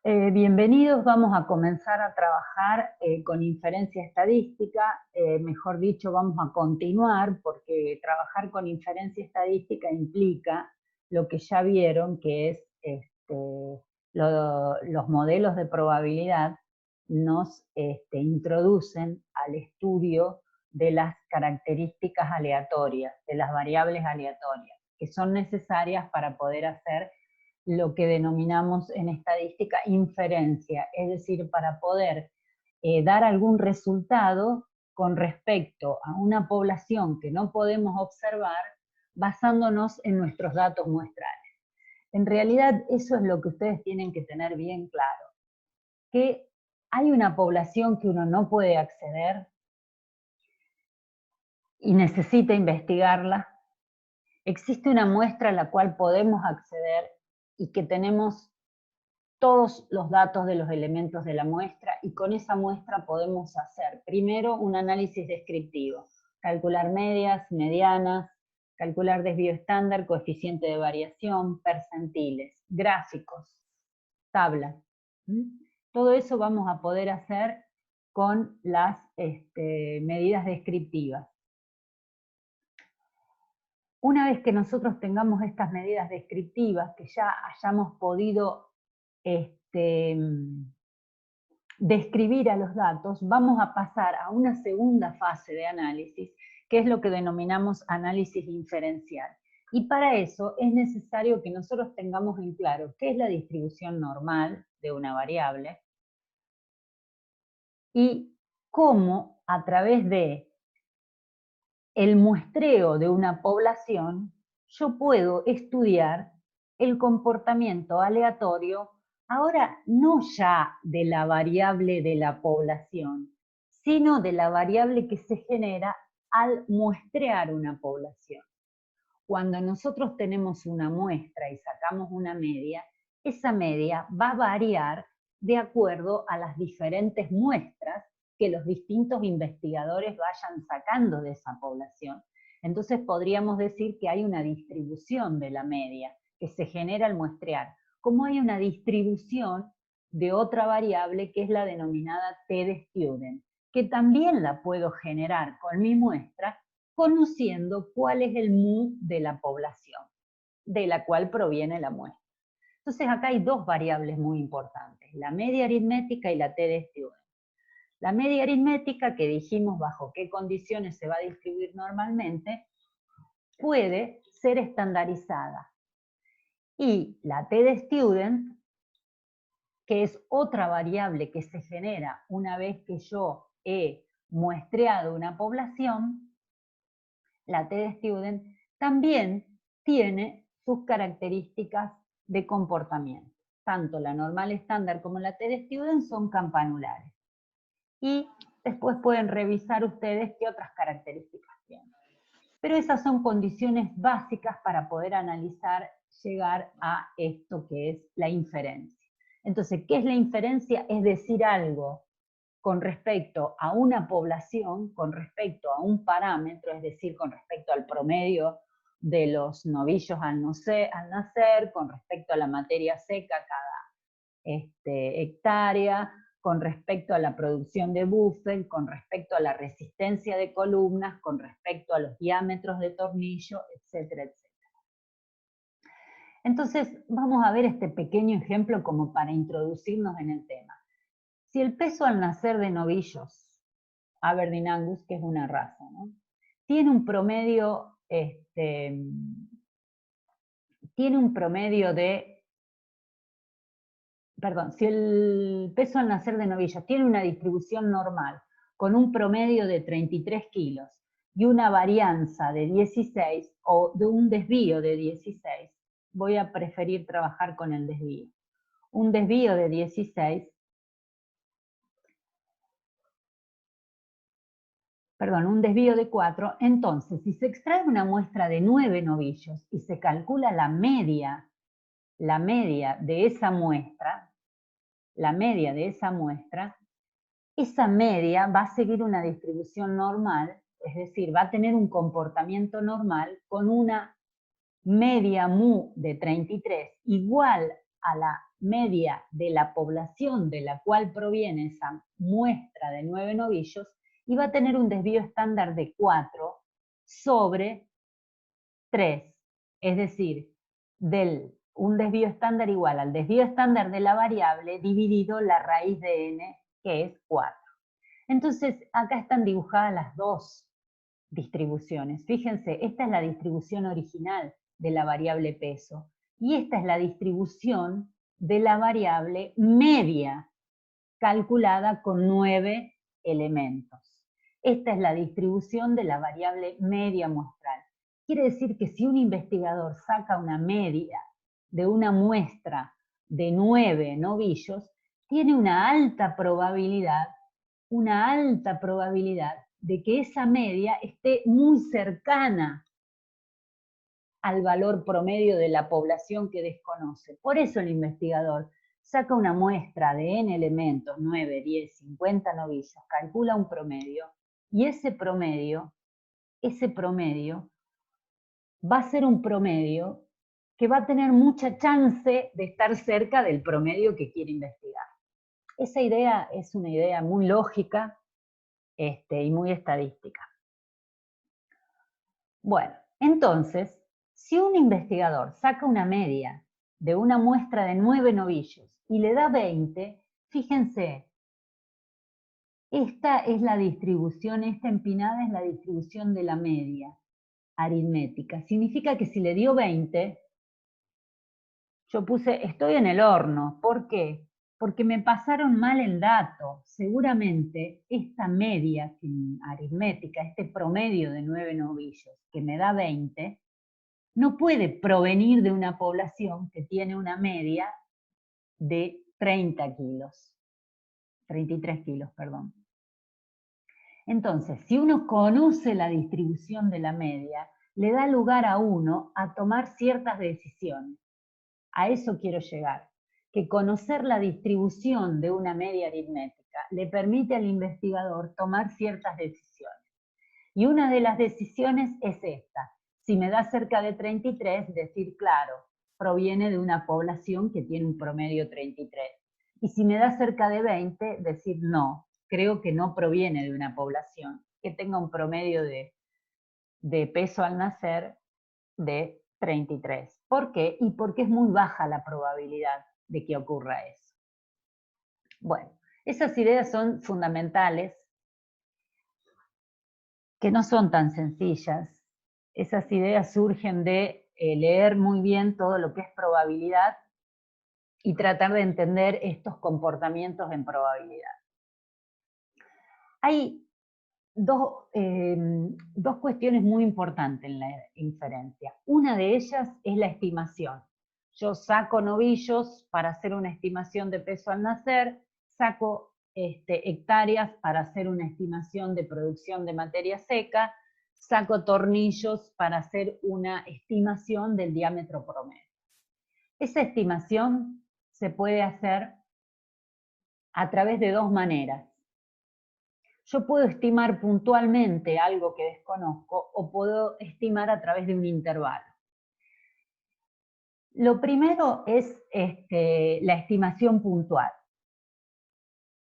Bienvenidos, vamos a comenzar a trabajar con inferencia estadística, mejor dicho, vamos a continuar porque trabajar con inferencia estadística implica lo que ya vieron, que es los modelos de probabilidad nos introducen al estudio de las características aleatorias, de las variables aleatorias, que son necesarias para poder hacer lo que denominamos en estadística inferencia, es decir, para poder dar algún resultado con respecto a una población que no podemos observar basándonos en nuestros datos muestrales. En realidad eso es lo que ustedes tienen que tener bien claro, que hay una población que uno no puede acceder y necesita investigarla. Existe una muestra a la cual podemos acceder y que tenemos todos los datos de los elementos de la muestra y con esa muestra podemos hacer primero un análisis descriptivo, calcular medias, medianas, calcular desvío estándar, coeficiente de variación, percentiles, gráficos, tablas. Todo eso vamos a poder hacer con las medidas descriptivas. Una vez que nosotros tengamos estas medidas descriptivas, que ya hayamos podido describir a los datos, vamos a pasar a una segunda fase de análisis, que es lo que denominamos análisis inferencial. Y para eso es necesario que nosotros tengamos en claro qué es la distribución normal de una variable y cómo a través de el muestreo de una población yo puedo estudiar el comportamiento aleatorio, ahora no ya de la variable de la población, sino de la variable que se genera al muestrear una población. Cuando nosotros tenemos una muestra y sacamos una media, esa media va a variar de acuerdo a las diferentes muestras que los distintos investigadores vayan sacando de esa población. Entonces podríamos decir que hay una distribución de la media que se genera al muestrear, como hay una distribución de otra variable que es la denominada t de student, que también la puedo generar con mi muestra conociendo cuál es el mu de la población, de la cual proviene la muestra. Entonces acá hay dos variables muy importantes, la media aritmética y la t de student. La media aritmética, que dijimos bajo qué condiciones se va a distribuir normalmente, puede ser estandarizada. Y la t de student, que es otra variable que se genera una vez que yo he muestreado una población, la t de student también tiene sus características de comportamiento. Tanto la normal estándar como la t de student son campanulares. Y después pueden revisar ustedes qué otras características tienen. Pero esas son condiciones básicas para poder analizar, llegar a esto que es la inferencia. Entonces, ¿qué es la inferencia? Es decir algo con respecto a una población, con respecto a un parámetro, es decir, con respecto al promedio de los novillos al nacer, con respecto a la materia seca cada hectárea, con respecto a la producción de buffer, con respecto a la resistencia de columnas, con respecto a los diámetros de tornillo, etcétera, etcétera. Entonces, vamos a ver este pequeño ejemplo como para introducirnos en el tema. Si el peso al nacer de novillos, Aberdeen Angus, que es una raza, ¿no?, tiene un promedio, si el peso al nacer de novillos tiene una distribución normal con un promedio de 33 kilos y una varianza de 16 o de un desvío de 16, voy a preferir trabajar con el desvío. Un desvío de 16, un desvío de 4, entonces si se extrae una muestra de 9 novillos y se calcula la media de esa muestra, esa media va a seguir una distribución normal, es decir, va a tener un comportamiento normal con una media mu de 33 igual a la media de la población de la cual proviene esa muestra de 9 novillos y va a tener un desvío estándar de 4 sobre 3. Es decir, un desvío estándar igual al desvío estándar de la variable dividido la raíz de n, que es 4. Entonces, acá están dibujadas las dos distribuciones. Fíjense, esta es la distribución original de la variable peso y esta es la distribución de la variable media calculada con 9 elementos. Esta es la distribución de la variable media muestral. Quiere decir que si un investigador saca una media de una muestra de 9 novillos, tiene una alta probabilidad de que esa media esté muy cercana al valor promedio de la población que desconoce. Por eso el investigador saca una muestra de n elementos, 9, 10, 50 novillos, calcula un promedio, y ese promedio va a ser un promedio que va a tener mucha chance de estar cerca del promedio que quiere investigar. Esa idea es una idea muy lógica y muy estadística. Bueno, entonces, si un investigador saca una media de una muestra de 9 novillos y le da 20, fíjense, esta es la distribución, esta empinada es la distribución de la media aritmética. Significa que si le dio 20, yo puse, estoy en el horno. ¿Por qué? Porque me pasaron mal el dato. Seguramente esta media aritmética, este promedio de 9 novillos, que me da 20, no puede provenir de una población que tiene una media de 30 kilos. 33 kilos, perdón. Entonces, si uno conoce la distribución de la media, le da lugar a uno a tomar ciertas decisiones. A eso quiero llegar, que conocer la distribución de una media aritmética le permite al investigador tomar ciertas decisiones. Y una de las decisiones es esta. Si me da cerca de 33, decir, claro, proviene de una población que tiene un promedio 33. Y si me da cerca de 20, decir, no, creo que no proviene de una población que tenga un promedio de peso al nacer de 33. ¿Por qué? Y porque es muy baja la probabilidad de que ocurra eso. Bueno, esas ideas son fundamentales, que no son tan sencillas. Esas ideas surgen de leer muy bien todo lo que es probabilidad y tratar de entender estos comportamientos en probabilidad. Hay dos cuestiones muy importantes en la inferencia. Una de ellas es la estimación. Yo saco novillos para hacer una estimación de peso al nacer, saco hectáreas para hacer una estimación de producción de materia seca, saco tornillos para hacer una estimación del diámetro promedio. Esa estimación se puede hacer a través de dos maneras. Yo puedo estimar puntualmente algo que desconozco o puedo estimar a través de un intervalo. Lo primero es la estimación puntual.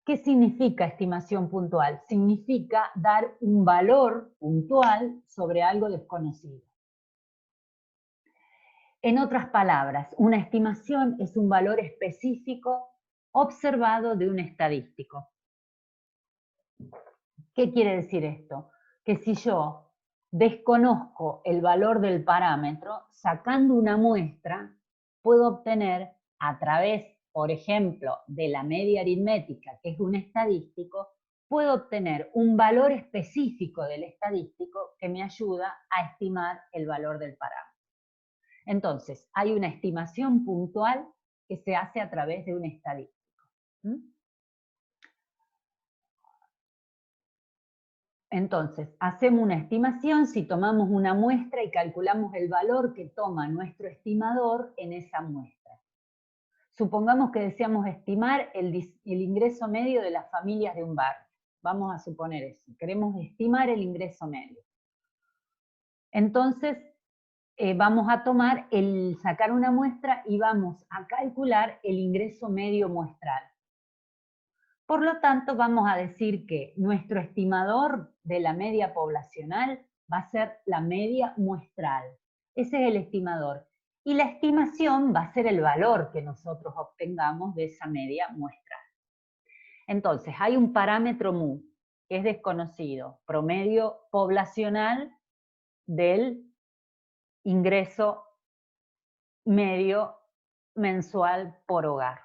¿Qué significa estimación puntual? Significa dar un valor puntual sobre algo desconocido. En otras palabras, una estimación es un valor específico observado de un estadístico. ¿Qué quiere decir esto? Que si yo desconozco el valor del parámetro, sacando una muestra, puedo obtener a través, por ejemplo, de la media aritmética, que es un estadístico, puedo obtener un valor específico del estadístico que me ayuda a estimar el valor del parámetro. Entonces, hay una estimación puntual que se hace a través de un estadístico. Entonces, hacemos una estimación si tomamos una muestra y calculamos el valor que toma nuestro estimador en esa muestra. Supongamos que deseamos estimar el ingreso medio de las familias de un barrio. Vamos a suponer eso. Queremos estimar el ingreso medio. Entonces, vamos a tomar sacar una muestra y vamos a calcular el ingreso medio muestral. Por lo tanto, vamos a decir que nuestro estimador de la media poblacional va a ser la media muestral. Ese es el estimador. Y la estimación va a ser el valor que nosotros obtengamos de esa media muestral. Entonces, hay un parámetro mu, que es desconocido, promedio poblacional del ingreso medio mensual por hogar.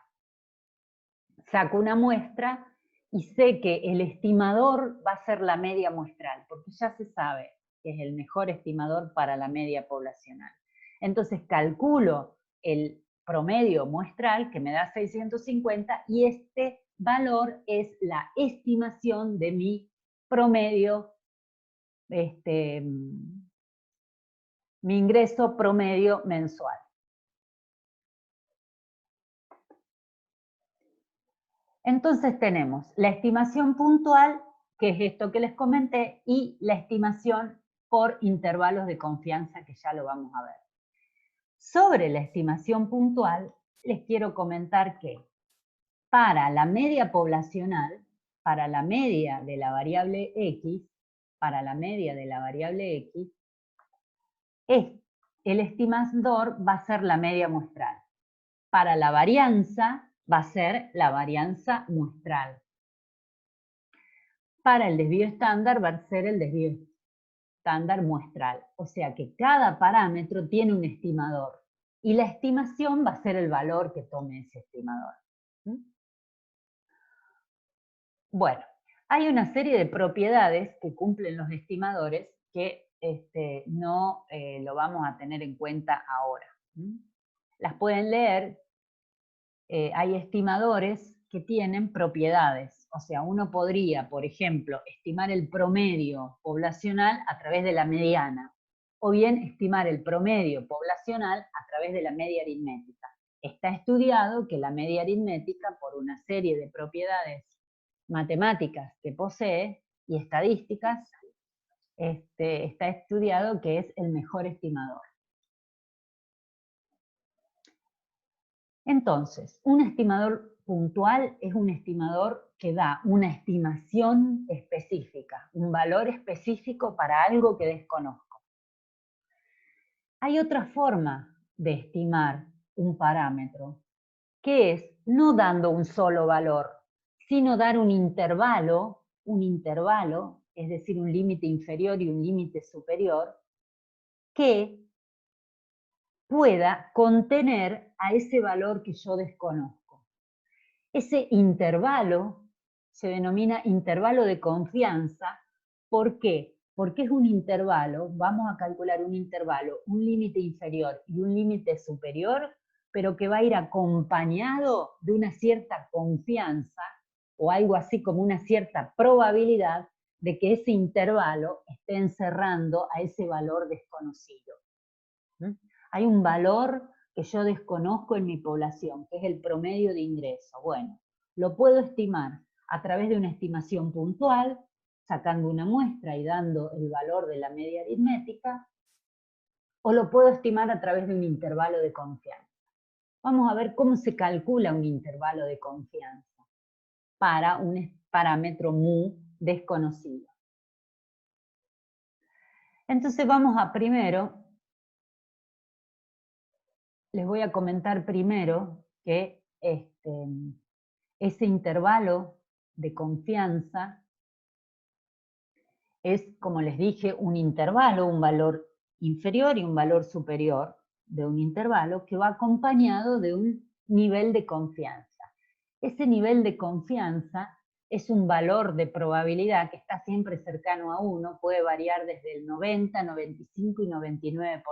Saco una muestra y sé que el estimador va a ser la media muestral, porque ya se sabe que es el mejor estimador para la media poblacional. Entonces calculo el promedio muestral, que me da 650, y este valor es la estimación de mi promedio, mi ingreso promedio mensual. Entonces tenemos la estimación puntual, que es esto que les comenté, y la estimación por intervalos de confianza, que ya lo vamos a ver. Sobre la estimación puntual, les quiero comentar que para la media poblacional, para la media de la variable X, el estimador va a ser la media muestral. Para la varianza, va a ser la varianza muestral. Para el desvío estándar va a ser el desvío estándar muestral. O sea que cada parámetro tiene un estimador y la estimación va a ser el valor que tome ese estimador. Bueno, hay una serie de propiedades que cumplen los estimadores que no lo vamos a tener en cuenta ahora. Las pueden leer. Hay estimadores que tienen propiedades. O sea, uno podría, por ejemplo, estimar el promedio poblacional a través de la mediana, o bien estimar el promedio poblacional a través de la media aritmética. Está estudiado que la media aritmética, por una serie de propiedades matemáticas que posee y estadísticas, está estudiado que es el mejor estimador. Entonces, un estimador puntual es un estimador que da una estimación específica, un valor específico para algo que desconozco. Hay otra forma de estimar un parámetro, que es no dando un solo valor, sino dar un intervalo, es decir, un límite inferior y un límite superior, que pueda contener a ese valor que yo desconozco. Ese intervalo se denomina intervalo de confianza. ¿Por qué? Porque es un intervalo, vamos a calcular un intervalo, un límite inferior y un límite superior, pero que va a ir acompañado de una cierta confianza o algo así como una cierta probabilidad de que ese intervalo esté encerrando a ese valor desconocido. Hay un valor que yo desconozco en mi población, que es el promedio de ingreso. Bueno, lo puedo estimar a través de una estimación puntual, sacando una muestra y dando el valor de la media aritmética, o lo puedo estimar a través de un intervalo de confianza. Vamos a ver cómo se calcula un intervalo de confianza para un parámetro mu desconocido. Entonces vamos a les voy a comentar primero que ese intervalo de confianza es, como les dije, un intervalo, un valor inferior y un valor superior de un intervalo que va acompañado de un nivel de confianza. Ese nivel de confianza es un valor de probabilidad que está siempre cercano a 1, puede variar desde el 90, 95 y 99%,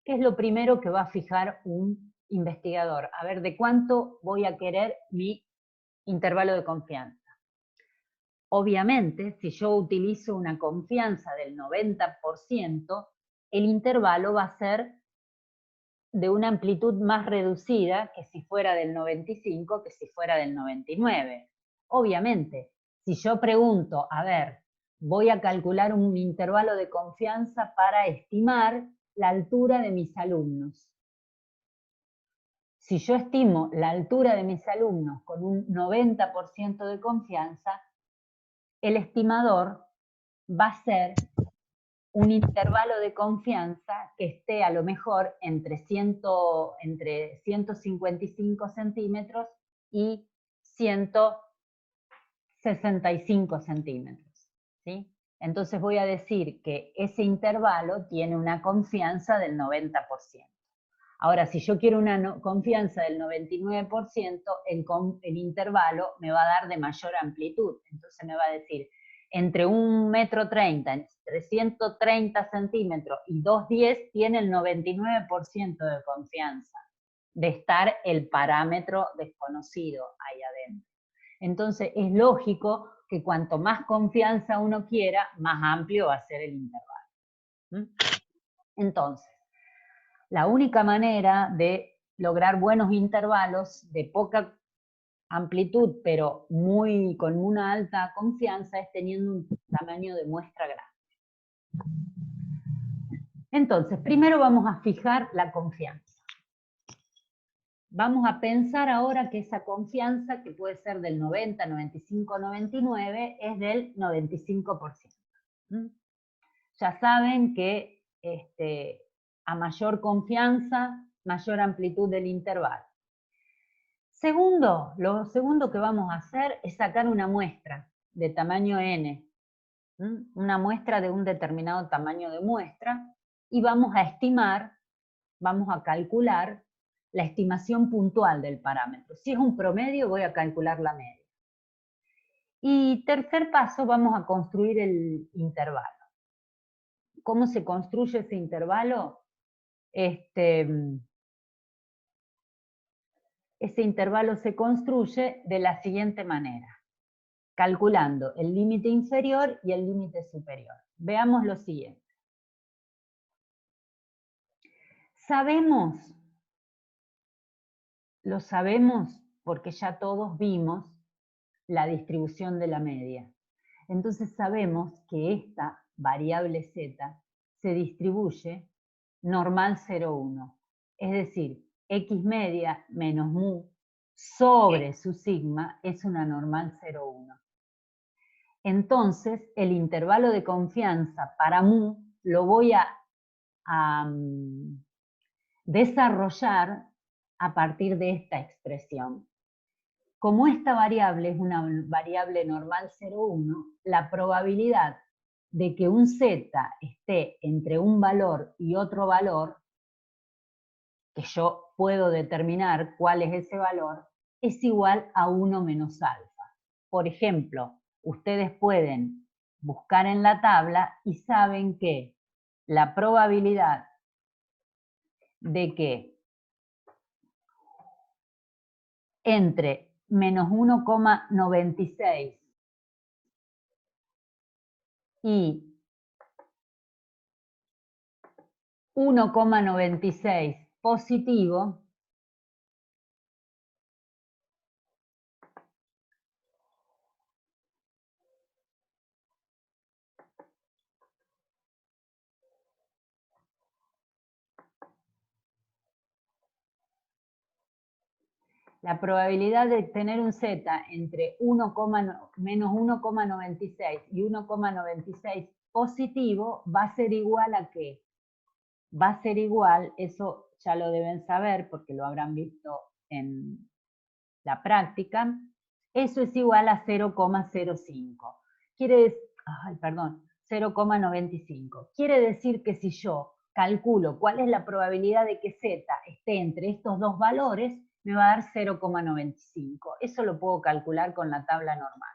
que es lo primero que va a fijar un investigador. A ver, ¿de cuánto voy a querer mi intervalo de confianza? Obviamente, si yo utilizo una confianza del 90%, el intervalo va a ser de una amplitud más reducida que si fuera del 95, que si fuera del 99. Obviamente, si yo pregunto, a ver, voy a calcular un intervalo de confianza para estimar la altura de mis alumnos. Si yo estimo la altura de mis alumnos con un 90% de confianza, el estimador va a ser un intervalo de confianza que esté a lo mejor entre 155 centímetros y 165 centímetros, ¿sí? Entonces voy a decir que ese intervalo tiene una confianza del 90%. Ahora, si yo quiero una confianza del 99%, el intervalo me va a dar de mayor amplitud. Entonces me va a decir, entre 1,30 m, entre 130 centímetros y 2,10 tiene el 99% de confianza de estar el parámetro desconocido ahí adentro. Entonces es lógico que cuanto más confianza uno quiera, más amplio va a ser el intervalo. Entonces, la única manera de lograr buenos intervalos de poca amplitud, pero con una alta confianza, es teniendo un tamaño de muestra grande. Entonces, primero vamos a fijar la confianza. Vamos a pensar ahora que esa confianza, que puede ser del 90, 95, 99, es del 95%. Ya saben que a mayor confianza, mayor amplitud del intervalo. Lo segundo que vamos a hacer es sacar una muestra de tamaño n, una muestra de un determinado tamaño de muestra, y vamos a estimar, vamos a calcular la estimación puntual del parámetro. Si es un promedio, voy a calcular la media. Y tercer paso, vamos a construir el intervalo. ¿Cómo se construye ese intervalo? Ese intervalo se construye de la siguiente manera, calculando el límite inferior y el límite superior. Veamos lo siguiente. Lo sabemos porque ya todos vimos la distribución de la media. Entonces sabemos que esta variable z se distribuye normal 0,1. Es decir, x media menos mu sobre su sigma es una normal 0,1. Entonces, el intervalo de confianza para mu lo voy a desarrollar a partir de esta expresión. Como esta variable es una variable normal 0,1, la probabilidad de que un z esté entre un valor y otro valor, que yo puedo determinar cuál es ese valor, es igual a 1 menos alfa. Por ejemplo, ustedes pueden buscar en la tabla y saben que la probabilidad de que entre menos 1,96 y 1,96 positivo la probabilidad de tener un z entre menos 1,96 y 1,96 positivo va a ser igual a ¿qué? Va a ser igual, eso ya lo deben saber porque lo habrán visto en la práctica, eso es igual a 0,05. Quiere decir, 0,95. Quiere decir que si yo calculo cuál es la probabilidad de que z esté entre estos dos valores, me va a dar 0,95. Eso lo puedo calcular con la tabla normal.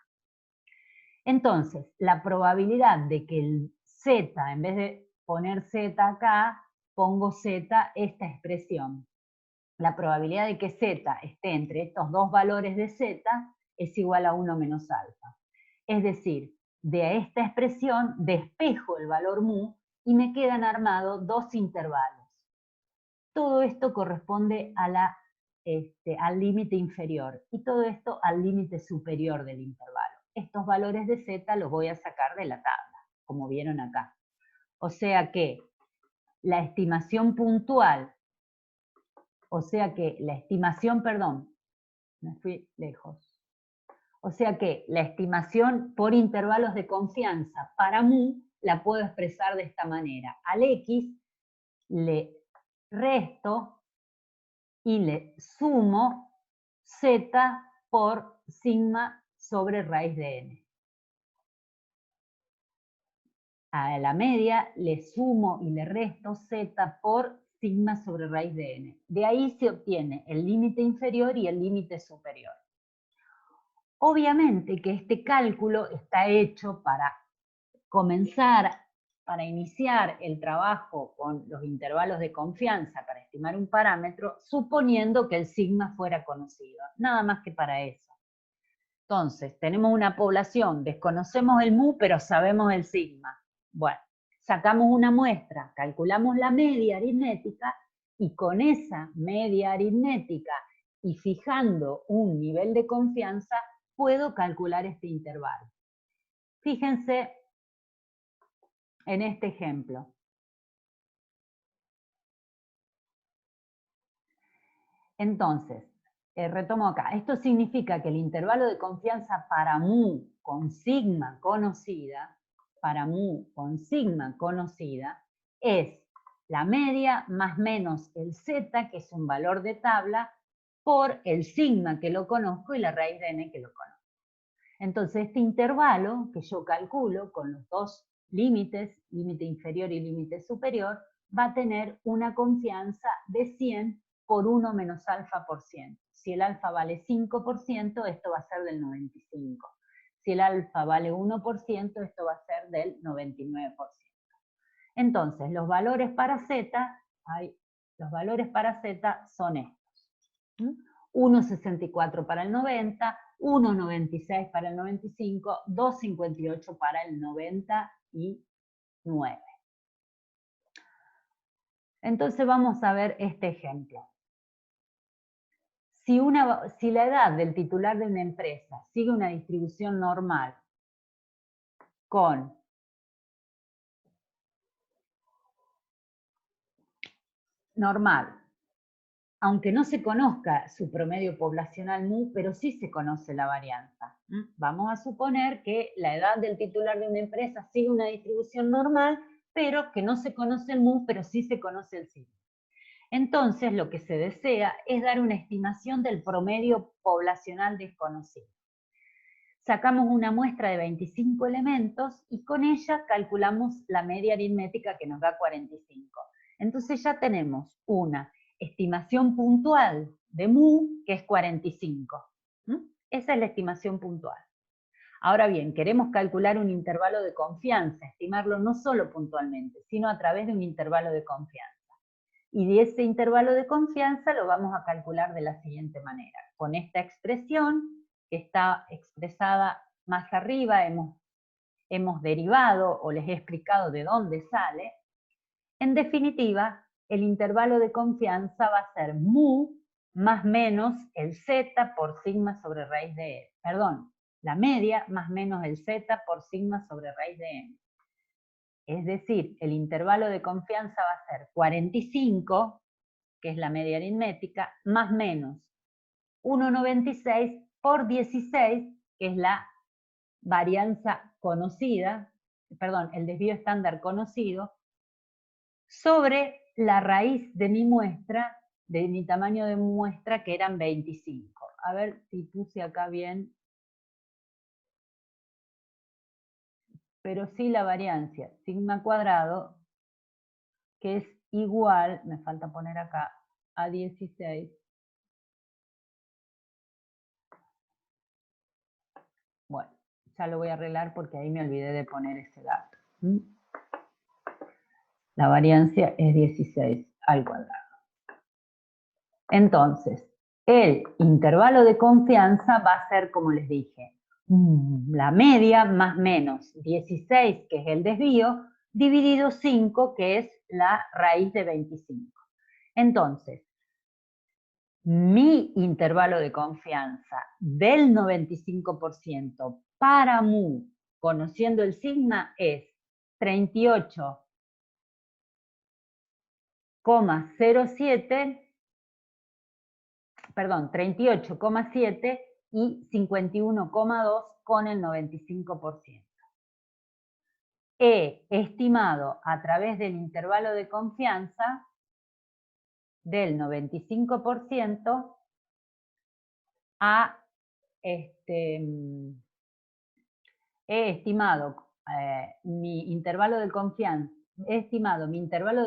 Entonces, la probabilidad de que el z, en vez de poner z acá, pongo z esta expresión. La probabilidad de que z esté entre estos dos valores de z es igual a 1 menos alfa. Es decir, de esta expresión despejo el valor mu y me quedan armados dos intervalos. Todo esto corresponde a al límite inferior y todo esto al límite superior del intervalo. Estos valores de z los voy a sacar de la tabla, como vieron acá. O sea que la estimación puntual, o sea que la estimación, perdón, me fui lejos. O sea que la estimación por intervalos de confianza para mu la puedo expresar de esta manera. Al x le resto y le sumo z por sigma sobre raíz de n. A la media le sumo y le resto z por sigma sobre raíz de n. De ahí se obtiene el límite inferior y el límite superior. Obviamente que este cálculo está hecho para comenzar, para iniciar el trabajo con los intervalos de confianza para estimar un parámetro, suponiendo que el sigma fuera conocido. Nada más que para eso. Entonces, tenemos una población, desconocemos el mu, pero sabemos el sigma. Bueno, sacamos una muestra, calculamos la media aritmética, y con esa media aritmética y fijando un nivel de confianza, puedo calcular este intervalo. Fíjense en este ejemplo. Entonces, retomo acá. Esto significa que el intervalo de confianza para mu con sigma conocida, es la media más menos el z, que es un valor de tabla, por el sigma que lo conozco y la raíz de n que lo conozco. Entonces, este intervalo que yo calculo con los dos límites, límite inferior y límite superior, va a tener una confianza de 100 por 1 menos alfa por ciento. Si el alfa vale 5%, esto va a ser del 95%. Si el alfa vale 1%, esto va a ser del 99%. Entonces, los valores para z son estos. 1,64 para el 90, 1,96 para el 95, 2,58 para el 99. Entonces vamos a ver este ejemplo. Si la edad del titular de una empresa sigue una distribución normal con aunque no se conozca su promedio poblacional mu, pero sí se conoce la varianza. Vamos a suponer que la edad del titular de una empresa sigue una distribución normal, pero que no se conoce el mu, pero sí se conoce el sigma. Entonces, lo que se desea es dar una estimación del promedio poblacional desconocido. Sacamos una muestra de 25 elementos y con ella calculamos la media aritmética que nos da 45. Entonces ya tenemos una estimación puntual de mu, que es 45. Esa es la estimación puntual. Ahora bien, queremos calcular un intervalo de confianza, estimarlo no solo puntualmente, sino a través de un intervalo de confianza. Y de ese intervalo de confianza lo vamos a calcular de la siguiente manera. Con esta expresión, que está expresada más arriba, hemos derivado o les he explicado de dónde sale. En definitiva, el intervalo de confianza va a ser mu más menos el z por sigma sobre raíz de n. Perdón, la media más menos el z por sigma sobre raíz de n. Es decir, el intervalo de confianza va a ser 45, que es la media aritmética, más menos 1,96 por 16, que es la varianza conocida, perdón, el desvío estándar conocido, sobre la raíz de mi muestra, de mi tamaño de muestra, que eran 25. A ver si puse acá bien. Pero sí la variancia, sigma cuadrado, que es igual, me falta poner acá, a 16. Bueno, ya lo voy a arreglar porque ahí me olvidé de poner ese dato. La variancia es 16 al cuadrado. Entonces, el intervalo de confianza va a ser, como les dije, la media más menos 16, que es el desvío, dividido 5, que es la raíz de 25. Entonces, mi intervalo de confianza del 95% para mu, conociendo el sigma, es 38 perdón, 38,7 y 51,2 con el 95%. He estimado a través del intervalo de confianza del 95% he estimado mi intervalo de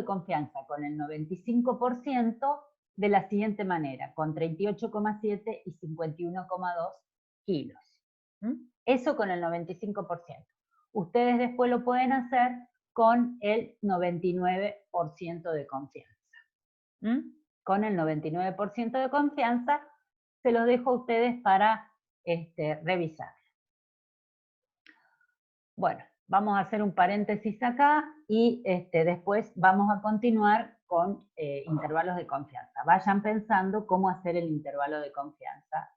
confianza, con el 95% de la siguiente manera, con 38,7 y 51,2 kilos. Eso con el 95%. Ustedes después lo pueden hacer con el 99% de confianza. Con el 99% de confianza se los dejo a ustedes para revisar. Bueno, vamos a hacer un paréntesis acá y después vamos a continuar con intervalos de confianza. Vayan pensando cómo hacer el intervalo de confianza